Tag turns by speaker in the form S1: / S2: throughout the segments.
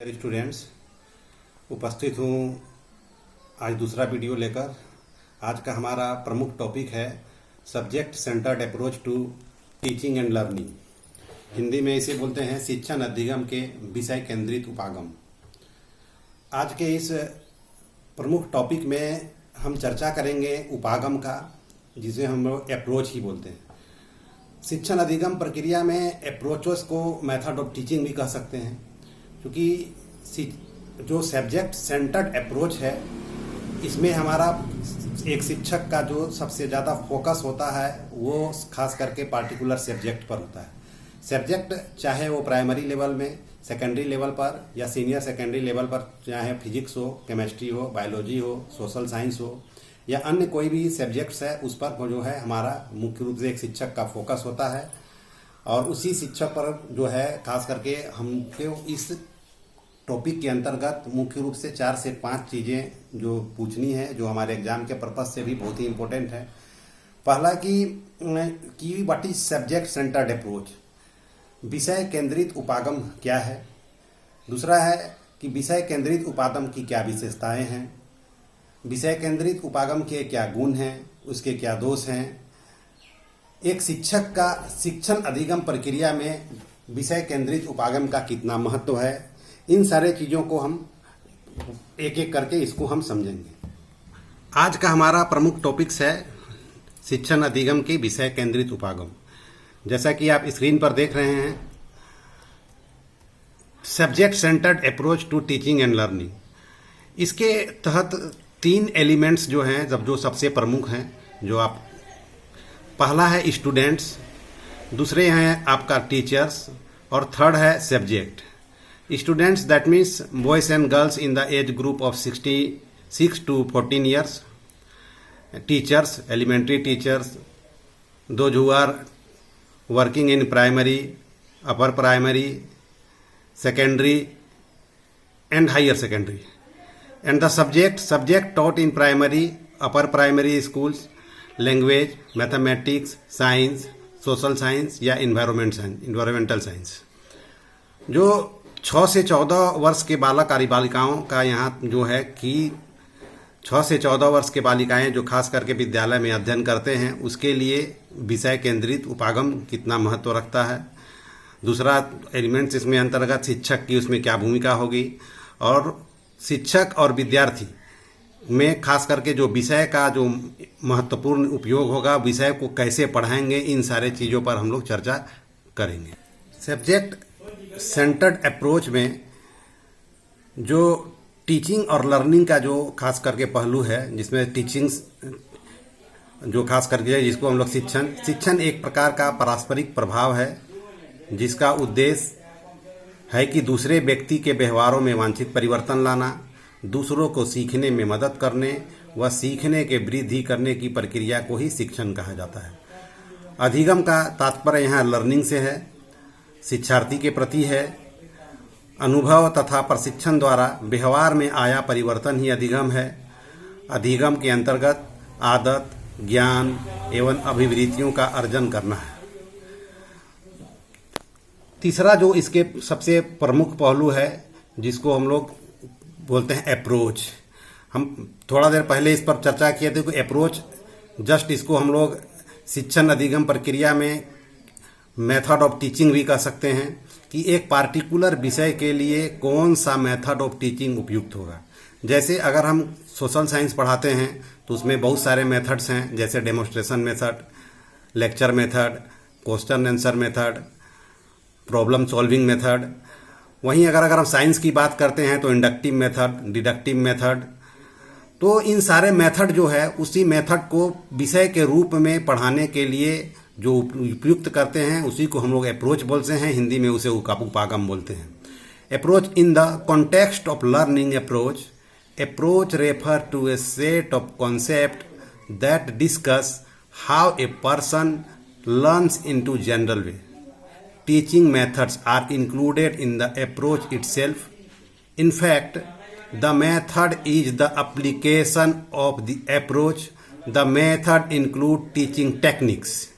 S1: Students, उपस्थित हूँ आज दूसरा वीडियो लेकर। आज का हमारा प्रमुख टॉपिक है subject centred approach to teaching and learning. Hindi में इसे बोलते हैं शिक्षण अधिगम के विषय केंद्रित उपागम। आज के इस प्रमुख टॉपिक में हम चर्चा करेंगे उपागम का, जिसे हम लोग अप्रोच ही बोलते हैं। शिक्षण अधिगम प्रक्रिया में अप्रोचेस को मेथड ऑफ टीचिंग भी कह सकते हैं, क्योंकि जो सब्जेक्ट सेंटर्ड अप्रोच है इसमें हमारा एक शिक्षक का जो सबसे ज़्यादा फोकस होता है वो खास करके पार्टिकुलर सब्जेक्ट पर होता है। सब्जेक्ट चाहे वो प्राइमरी लेवल में, सेकेंडरी लेवल पर या सीनियर सेकेंडरी लेवल पर, चाहे फिजिक्स हो, केमिस्ट्री हो, बायोलॉजी हो, सोशल साइंस हो या अन्य कोई भी सब्जेक्ट्स है, उस पर जो है हमारा मुख्य रूप से एक शिक्षक का फोकस होता है। और उसी शिक्षक पर जो है खास करके हमको इस टॉपिक के अंतर्गत मुख्य रूप से 4 से 5 चीज़ें जो पूछनी है, जो हमारे एग्जाम के पर्पज से भी बहुत ही इम्पोर्टेंट है। पहला कि what is subject centred approach, विषय केंद्रित उपागम क्या है। दूसरा है कि विषय केंद्रित उपागम की क्या विशेषताएं हैं, विषय केंद्रित उपागम के क्या गुण हैं, उसके क्या दोष हैं। एक शिक्षक का शिक्षण अधिगम प्रक्रिया में विषय केंद्रित उपागम का कितना महत्व है, इन सारे चीज़ों को हम एक एक करके इसको हम समझेंगे। आज का हमारा प्रमुख टॉपिक्स है शिक्षण अधिगम के विषय केंद्रित उपागम। जैसा कि आप स्क्रीन पर देख रहे हैं, subject centred approach to teaching and learning. इसके तहत 3 एलिमेंट्स जो हैं, जो सबसे प्रमुख हैं, जो आप पहला है स्टूडेंट्स, दूसरे हैं आपका टीचर्स और थर्ड है subject. Students, that means boys and girls in the age group of 6 to 14 years. Teachers, elementary teachers, those who are working in primary, upper primary, secondary and higher secondary. And the subject taught in primary, upper primary schools, language, mathematics, science, social science या environmental science। जो 6 से 14 वर्ष के बालक और बालिकाओं का यहाँ जो है कि 6 से 14 वर्ष के बालिकाएं जो खास करके विद्यालय में अध्ययन करते हैं, उसके लिए विषय केंद्रित उपागम कितना महत्व रखता है। दूसरा एलिमेंट्स इसमें अंतर्गत शिक्षक की उसमें क्या भूमिका होगी, और शिक्षक और विद्यार्थी में खास करके जो विषय का जो महत्वपूर्ण उपयोग होगा, विषय को कैसे पढ़ाएंगे, इन सारे चीज़ों पर हम लोग चर्चा करेंगे। सब्जेक्ट सेंटर्ड अप्रोच में जो टीचिंग और लर्निंग का जो खास करके पहलू है, जिसमें टीचिंग जो खास करके जिसको हम लोग शिक्षण एक प्रकार का पारस्परिक प्रभाव है, जिसका उद्देश्य है कि दूसरे व्यक्ति के व्यवहारों में वांछित परिवर्तन लाना, दूसरों को सीखने में मदद करने व सीखने के वृद्धि करने की प्रक्रिया को ही शिक्षण कहा जाता है। अधिगम का तात्पर्य यहाँ लर्निंग से है, शिक्षार्थी के प्रति है। अनुभव तथा प्रशिक्षण द्वारा व्यवहार में आया परिवर्तन ही अधिगम है। अधिगम के अंतर्गत आदत, ज्ञान एवं अभिवृत्तियों का अर्जन करना है। तीसरा जो इसके सबसे प्रमुख पहलू है, जिसको हम लोग बोलते हैं अप्रोच। हम थोड़ा देर पहले इस पर चर्चा किए थे कि अप्रोच जस्ट इसको हम लोग शिक्षण अधिगम प्रक्रिया में मेथड ऑफ टीचिंग भी कह सकते हैं, कि एक पार्टिकुलर विषय के लिए कौन सा मेथड ऑफ टीचिंग उपयुक्त होगा। जैसे अगर हम सोशल साइंस पढ़ाते हैं तो उसमें बहुत सारे मेथड्स हैं, जैसे demonstration method, lecture method, question answer method, problem solving method. वहीं अगर हम साइंस की बात करते हैं तो इंडक्टिव मेथड, डिडक्टिव मेथड। तो इन सारे मेथड जो है, उसी मेथड को विषय के रूप में पढ़ाने के लिए जो उपयुक्त करते हैं, उसी को हम लोग अप्रोच बोलते हैं। हिंदी में उसे उपागम बोलते हैं। Approach in the context of learning approach refer to a set of concept that discuss how a person learns in to general way. Teaching methods are included in the approach itself. In fact the method is the application of the approach. The method include teaching techniques.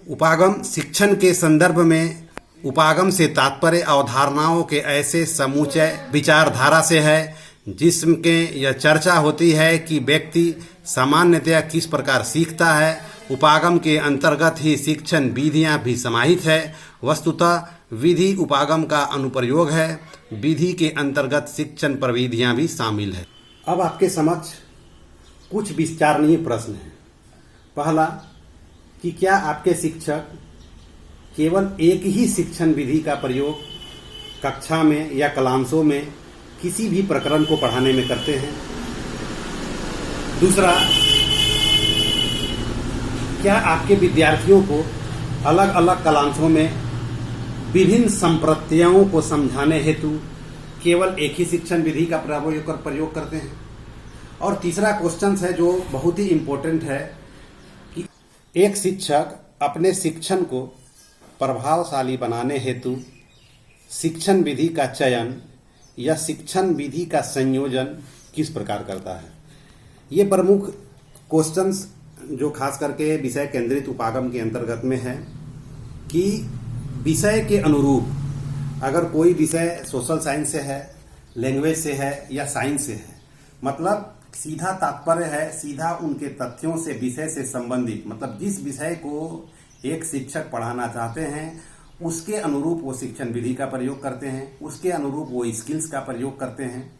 S1: उपागम शिक्षण के संदर्भ में उपागम से तात्पर्य अवधारणाओं के ऐसे समूचे विचारधारा से है जिसके यह चर्चा होती है कि व्यक्ति सामान्यतया किस प्रकार सीखता है। उपागम के अंतर्गत ही शिक्षण विधियां भी समाहित है। वस्तुतः विधि उपागम का अनुप्रयोग है। विधि के अंतर्गत शिक्षण प्रविधियां भी शामिल है। अब आपके समक्ष कुछ विचारणीय प्रश्न हैं। पहला, कि क्या आपके शिक्षक केवल एक ही शिक्षण विधि का प्रयोग कक्षा में या क्लासों में किसी भी प्रकरण को पढ़ाने में करते हैं? दूसरा, क्या आपके विद्यार्थियों को अलग अलग क्लासों में विभिन्न संप्रत्ययों को समझाने हेतु केवल एक ही शिक्षण विधि का प्रयोग करते हैं? और तीसरा क्वेश्चन है जो बहुत ही इम्पोर्टेंट है कि एक शिक्षक अपने शिक्षण को प्रभावशाली बनाने हेतु शिक्षण विधि का चयन या शिक्षण विधि का संयोजन किस प्रकार करता है? ये प्रमुख क्वेश्चंस जो खास करके विषय केंद्रित उपागम के अंतर्गत में है कि विषय के अनुरूप अगर कोई विषय सोशल साइंस से है, लैंग्वेज से है या साइंस से है, मतलब सीधा तात्पर्य है सीधा उनके तथ्यों से विषय से संबंधित, मतलब जिस विषय को एक शिक्षक पढ़ाना चाहते हैं उसके अनुरूप वो शिक्षण विधि का प्रयोग करते हैं, उसके अनुरूप वो स्किल्स का प्रयोग करते हैं।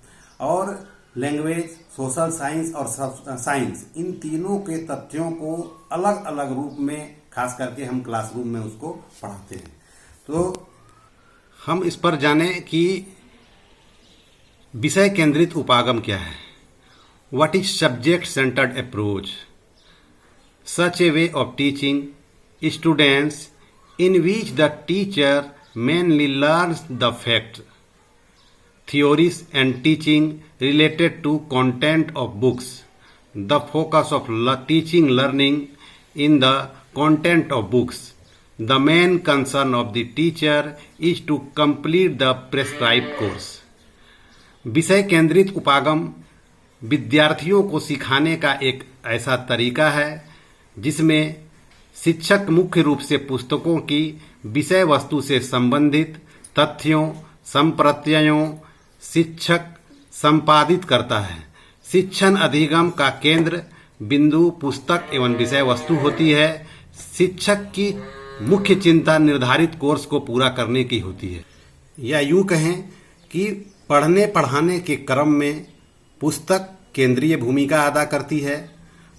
S1: और लैंग्वेज, सोशल साइंस और साइंस, इन तीनों के तथ्यों को अलग अलग रूप में खास करके हम क्लासरूम में उसको पढ़ाते हैं। तो हम इस पर जाने कि विषय केंद्रित उपागम क्या है। What is subject centred approach? Such A way of teaching students in which the teacher mainly learns the facts, theories and teaching related to content of books. The focus of teaching learning in the content of books. The main concern of the teacher is to complete the prescribed course. विषय केंद्रित उपागम विद्यार्थियों को सिखाने का एक ऐसा तरीका है जिसमें शिक्षक मुख्य रूप से पुस्तकों की विषय वस्तु से संबंधित तथ्यों, संप्रत्ययों शिक्षक संपादित करता है। शिक्षण अधिगम का केंद्र बिंदु पुस्तक एवं विषय वस्तु होती है। शिक्षक की मुख्य चिंता निर्धारित कोर्स को पूरा करने की होती है। या यूं कहें कि पढ़ने पढ़ाने के क्रम में पुस्तक केंद्रीय भूमिका अदा करती है,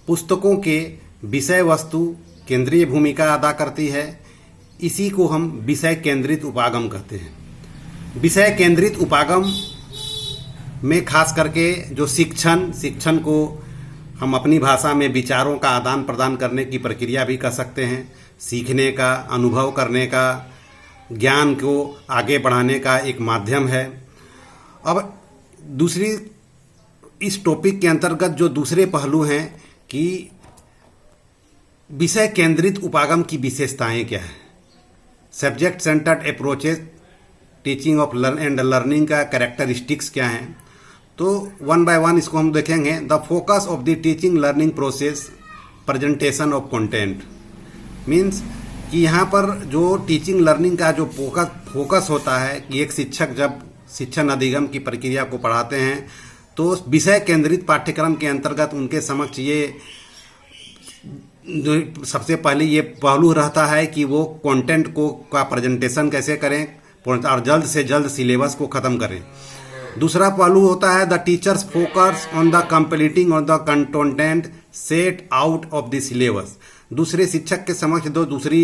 S1: पुस्तकों के विषय वस्तु केंद्रीय भूमिका अदा करती है। इसी को हम विषय केंद्रित उपागम कहते हैं। विषय केंद्रित उपागम में खास करके जो शिक्षण को हम अपनी भाषा में विचारों का आदान प्रदान करने की प्रक्रिया भी कह सकते हैं। सीखने का, अनुभव करने का, ज्ञान को आगे बढ़ाने का एक माध्यम है। अब दूसरी इस टॉपिक के अंतर्गत जो दूसरे पहलू हैं कि विषय केंद्रित उपागम की विशेषताएं क्या है। Subject centred approaches teaching of learning का कैरेक्टरिस्टिक्स क्या हैं, तो वन बाय वन इसको हम देखेंगे। The focus of the teaching learning process, presentation of content, means कि यहाँ पर जो टीचिंग लर्निंग का जो फोकस होता है कि एक शिक्षक जब शिक्षण अधिगम की प्रक्रिया को पढ़ाते हैं तो विषय केंद्रित पाठ्यक्रम के अंतर्गत उनके समक्ष ये जो सबसे पहले ये पहलू रहता है कि वो कंटेंट को का प्रेजेंटेशन कैसे करें और जल्द से जल्द सिलेबस को ख़त्म करें। दूसरा पहलू होता है the teachers focus on the completing on the content set out of the syllabus. दूसरे शिक्षक के समक्ष दो दूसरी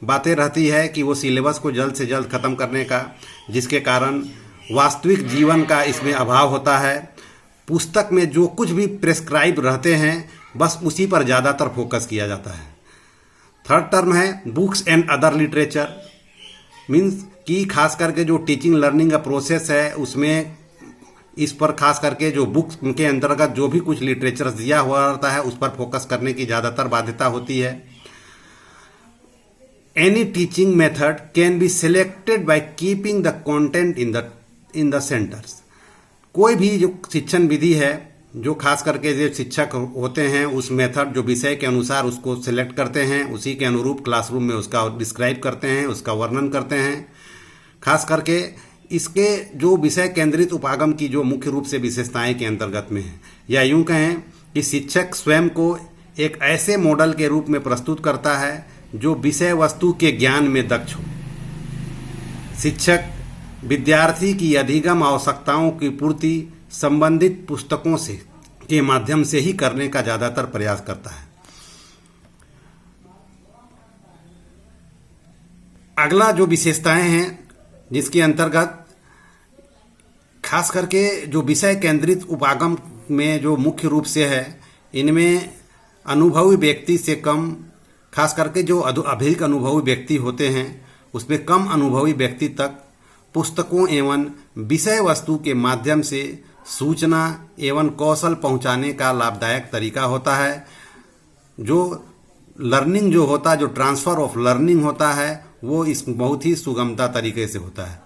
S1: बातें रहती है कि वो सिलेबस को जल्द से जल्द ख़त्म करने का, जिसके कारण वास्तविक जीवन का इसमें अभाव होता है। पुस्तक में जो कुछ भी प्रेस्क्राइब रहते हैं बस उसी पर ज़्यादातर फोकस किया जाता है। थर्ड टर्म है books and other literature, means कि खास करके जो टीचिंग लर्निंग का प्रोसेस है उसमें इस पर खास करके जो बुक्स के अंतर्गत जो भी कुछ लिटरेचर दिया हुआ रहता है उस पर फोकस करने की ज़्यादातर बाध्यता होती है। Any teaching method can be selected by keeping the content in the centres. कोई भी जो शिक्षण विधि है, जो खास करके जो शिक्षक होते हैं उस मेथड जो विषय के अनुसार उसको सिलेक्ट करते हैं, उसी के अनुरूप क्लासरूम में उसका डिस्क्राइब करते हैं, उसका वर्णन करते हैं। खास करके इसके जो विषय केंद्रित उपागम की जो मुख्य रूप से विशेषताएं के अंतर्गत में है, या यूं कहें कि शिक्षक स्वयं को एक ऐसे मॉडल के रूप में प्रस्तुत करता है जो विषय वस्तु के ज्ञान में दक्ष हो। शिक्षक विद्यार्थी की अधिगम आवश्यकताओं की पूर्ति संबंधित पुस्तकों से के माध्यम से ही करने का ज़्यादातर प्रयास करता है। अगला जो विशेषताएं हैं जिसके अंतर्गत खास करके जो विषय केंद्रित उपागम में जो मुख्य रूप से है, इनमें अनुभवी व्यक्ति से कम, खास करके जो अधिक अनुभवी व्यक्ति होते हैं उसमें कम अनुभवी व्यक्ति तक पुस्तकों एवं विषय वस्तु के माध्यम से सूचना एवं कौशल पहुंचाने का लाभदायक तरीका होता है। जो लर्निंग जो होता है, जो ट्रांसफ़र ऑफ लर्निंग होता है, वो इस बहुत ही सुगमता तरीके से होता है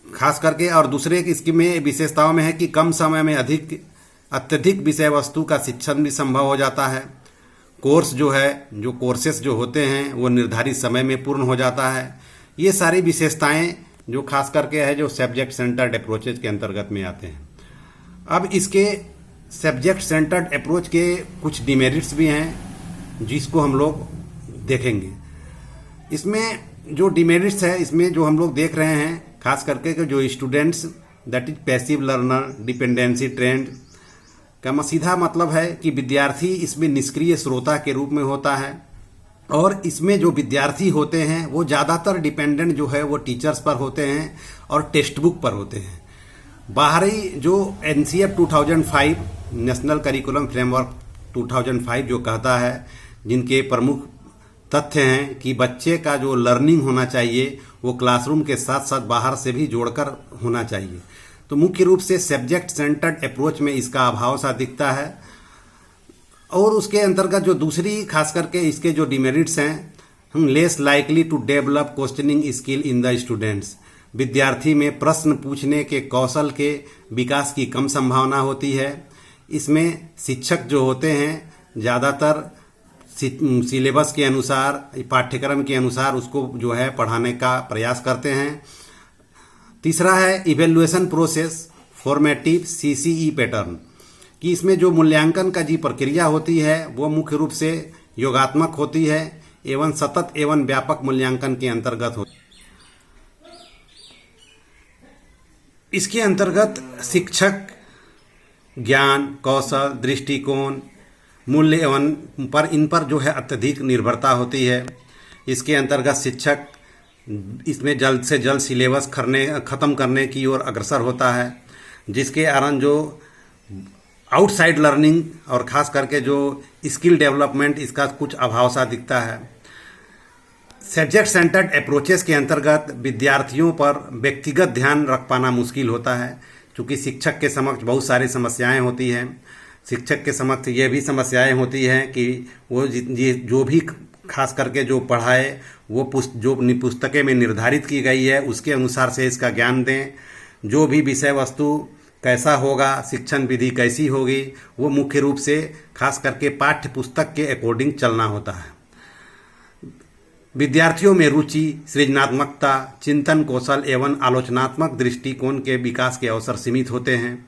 S1: खास करके। और दूसरे इसकी में विशेषताओं में है कि कम समय में अत्यधिक विषय वस्तु का शिक्षण भी संभव हो जाता है। कोर्स जो है, जो कोर्सेस जो होते हैं वो निर्धारित समय में पूर्ण हो जाता है। ये सारी विशेषताएं जो खास करके है जो सब्जेक्ट सेंटर्ड अप्रोचेज के अंतर्गत में आते हैं। अब इसके सब्जेक्ट सेंटर्ड अप्रोच के कुछ डिमेरिट्स भी हैं जिसको हम लोग देखेंगे। इसमें जो डिमेरिट्स है, इसमें जो हम लोग देख रहे हैं खास करके कि जो students that is passive learner, dependency trend का सीधा मतलब है कि विद्यार्थी इसमें निष्क्रिय श्रोता के रूप में होता है, और इसमें जो विद्यार्थी होते हैं वो ज़्यादातर डिपेंडेंट जो है वो टीचर्स पर होते हैं और टेक्स्ट बुक पर होते हैं। बाहरी जो NCF 2005 नेशनल करिकुलम फ्रेमवर्क 2005 जो कहता है, जिनके प्रमुख तथ्य हैं कि बच्चे का जो लर्निंग होना चाहिए वो क्लासरूम के साथ साथ बाहर से भी जोड़कर होना चाहिए। तो मुख्य रूप से सब्जेक्ट सेंटर्ड अप्रोच में इसका अभाव सा दिखता है। और उसके अंतर्गत जो दूसरी खास करके इसके जो डिमेरिट्स हैं, हम less likely to develop questioning skill in the students, विद्यार्थी में प्रश्न पूछने के कौशल के विकास की कम संभावना होती है। इसमें शिक्षक जो होते हैं ज़्यादातर सिलेबस के अनुसार, पाठ्यक्रम के अनुसार उसको जो है पढ़ाने का प्रयास करते हैं। तीसरा है evaluation process formative CCE pattern, कि इसमें जो मूल्यांकन का जी प्रक्रिया होती है वो मुख्य रूप से योगात्मक होती है एवं सतत एवं व्यापक मूल्यांकन के अंतर्गत होती है। इसके अंतर्गत शिक्षक ज्ञान, कौशल, दृष्टिकोण, मूल्य एवं इन पर जो है अत्यधिक निर्भरता होती है। इसके अंतर्गत शिक्षक इसमें जल्द से जल्द सिलेबस ख़त्म करने की ओर अग्रसर होता है, जिसके कारण जो आउटसाइड लर्निंग और ख़ास करके जो स्किल डेवलपमेंट इसका कुछ अभाव सा दिखता है। सब्जेक्ट सेंटर्ड अप्रोचेस के अंतर्गत विद्यार्थियों पर व्यक्तिगत ध्यान रख पाना मुश्किल होता है, क्योंकि शिक्षक के समक्ष बहुत सारी समस्याएं होती हैं। शिक्षक के समक्ष ये भी समस्याएं होती हैं कि वो जो भी खास करके जो पढ़ाए वो जो पुस्तकें में निर्धारित की गई है उसके अनुसार से इसका ज्ञान दें। जो भी विषय वस्तु कैसा होगा, शिक्षण विधि कैसी होगी, वो मुख्य रूप से खास करके पाठ्य पुस्तक के अकॉर्डिंग चलना होता है। विद्यार्थियों में रुचि, सृजनात्मकता, चिंतन कौशल एवं आलोचनात्मक दृष्टिकोण के विकास के अवसर सीमित होते हैं।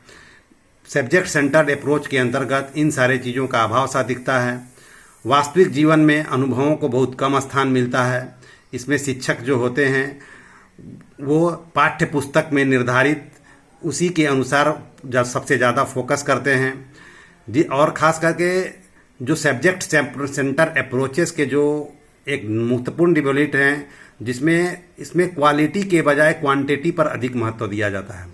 S1: सब्जेक्ट सेंटर्ड अप्रोच के अंतर्गत इन सारे चीज़ों का अभाव सा दिखता है। वास्तविक जीवन में अनुभवों को बहुत कम स्थान मिलता है। इसमें शिक्षक जो होते हैं वो पाठ्य पुस्तक में निर्धारित उसी के अनुसार सबसे ज़्यादा फोकस करते हैं। और ख़ास करके जो सब्जेक्ट सेंटर अप्रोचेस के जो एक महत्वपूर्ण डिबेट हैं, जिसमें इसमें क्वालिटी के बजाय क्वांटिटी पर अधिक महत्व दिया जाता है।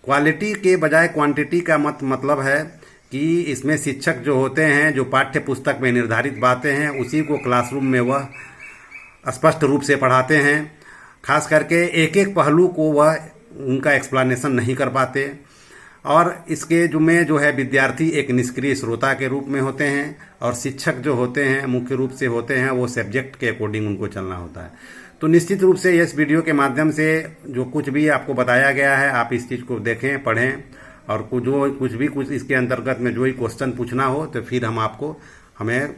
S1: क्वालिटी के बजाय क्वांटिटी का मतलब है कि इसमें शिक्षक जो होते हैं जो पाठ्य पुस्तक में निर्धारित बातें हैं उसी को क्लासरूम में वह स्पष्ट रूप से पढ़ाते हैं। खास करके एक एक पहलू को वह उनका एक्सप्लेनेशन नहीं कर पाते, और इसके जो है विद्यार्थी एक निष्क्रिय श्रोता के रूप में होते हैं, और शिक्षक जो होते हैं मुख्य रूप से होते हैं वो सब्जेक्ट के अकॉर्डिंग उनको चलना होता है। तो निश्चित रूप से इस वीडियो के माध्यम से जो कुछ भी आपको बताया गया है आप इस चीज़ को देखें, पढ़ें, और कुछ इसके अंतर्गत में जो ही क्वेश्चन पूछना हो तो फिर हमें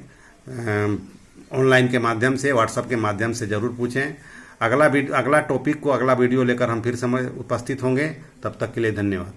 S1: ऑनलाइन के माध्यम से, व्हाट्सएप के माध्यम से ज़रूर पूछें। अगला टॉपिक को अगला वीडियो लेकर हम फिर समय उपस्थित होंगे। तब तक के लिए धन्यवाद।